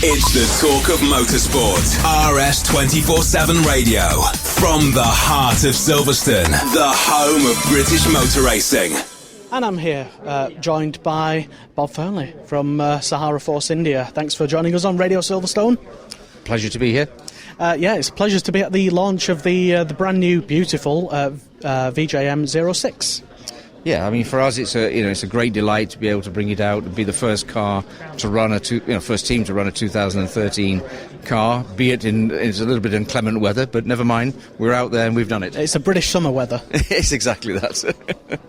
It's the talk of motorsport. RS 24/7 Radio. From the heart of Silverstone, the home of British motor racing. And I'm here, joined by Bob Fernley from SAHARA Force India. Thanks for joining us on Radio Silverstone. Pleasure to be here. Yeah, it's a pleasure to be at the launch of the brand new, beautiful VJM 06. Yeah, I mean, for us, it's a great delight to be able to bring it out and be the first car to run first team to run a 2013 car. Be it it's a little bit inclement weather, but never mind. We're out there and we've done it. It's a British summer weather. It's exactly that.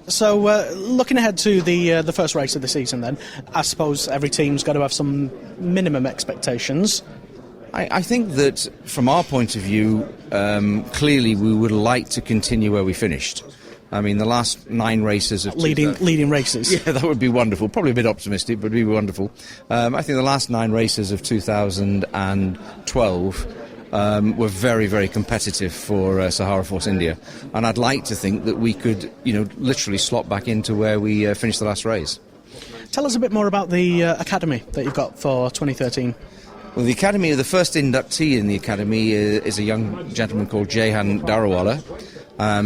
So, looking ahead to the first race of the season, then, I suppose every team's got to have some minimum expectations. I think that from our point of view, clearly we would like to continue where we finished. I mean, the last 9 races of... Leading races. Yeah, that would be wonderful. Probably a bit optimistic, but it would be wonderful. I think the last 9 races of 2012 were very, very competitive for Sahara Force India. And I'd like to think that we could, literally slot back into where we finished the last race. Tell us a bit more about the academy that you've got for 2013. Well, the academy, the first inductee in the academy is a young gentleman called Jehan Darawala.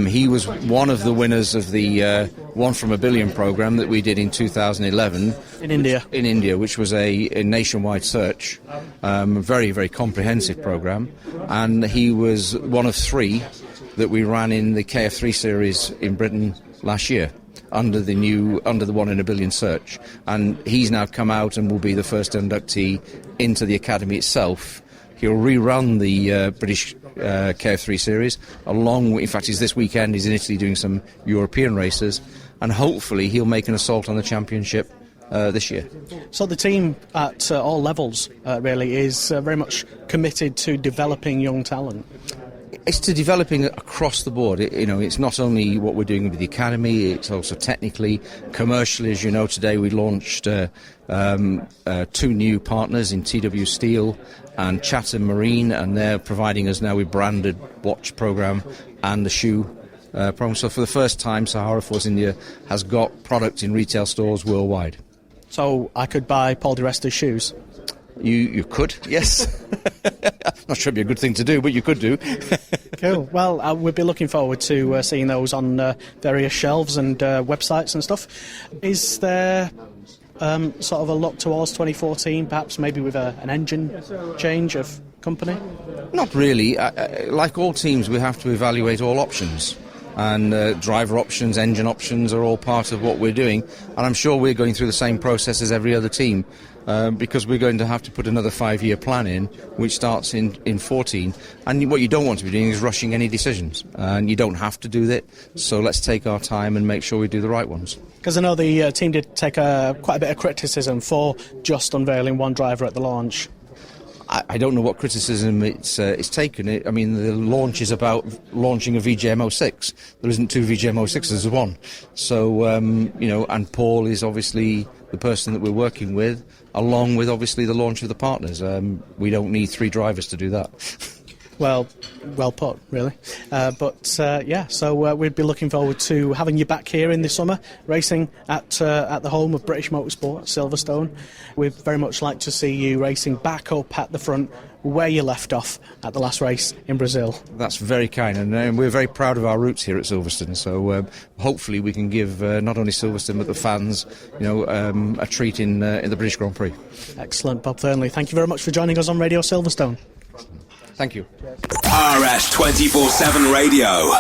He was one of the winners of the One from a Billion program that we did in 2011 in India, which was a nationwide search, very, very comprehensive program, and he was one of 3 that we ran in the KF3 series in Britain last year under the One in a Billion search, and he's now come out and will be the first inductee into the academy itself. He'll rerun the British KF3 series in fact, he's this weekend, he's in Italy doing some European races, and hopefully he'll make an assault on the championship this year. So the team at all levels really is very much committed to developing young talent. It's to developing across the board. It's not only what we're doing with the academy, it's also technically, commercially. As you know, today we launched 2 new partners in TW Steel and Chatham Marine, and they're providing us now with branded watch program and the shoe program. So for the first time, Sahara Force India has got product in retail stores worldwide. So I could buy Paul Di Resta's shoes? You could, yes. Not sure it'd be a good thing to do, but you could do. Cool. Well, we'll be looking forward to seeing those on various shelves and websites and stuff. Is there sort of a look towards 2014, perhaps maybe with an engine change of company? Not really. Like all teams, we have to evaluate all options. And driver options, engine options are all part of what we're doing. And I'm sure we're going through the same process as every other team, because we're going to have to put another 5-year plan in, which starts in 14. And what you don't want to be doing is rushing any decisions. And you don't have to do that. So let's take our time and make sure we do the right ones. Because I know the team did take quite a bit of criticism for just unveiling one driver at the launch. I don't know what criticism it's taken. I mean, the launch is about launching a VJM 06. There isn't 2 VJM 06s, there's 1. So, and Paul is obviously the person that we're working with, along with obviously the launch of the partners. We don't need 3 drivers to do that. Well put, really. So we'd be looking forward to having you back here in the summer, racing at the home of British motorsport, Silverstone. We'd very much like to see you racing back up at the front where you left off at the last race in Brazil. That's very kind, and we're very proud of our roots here at Silverstone, so hopefully we can give not only Silverstone but the fans a treat in the British Grand Prix. Excellent. Bob Fernley, thank you very much for joining us on Radio Silverstone. Thank you. RS 24/7 Radio.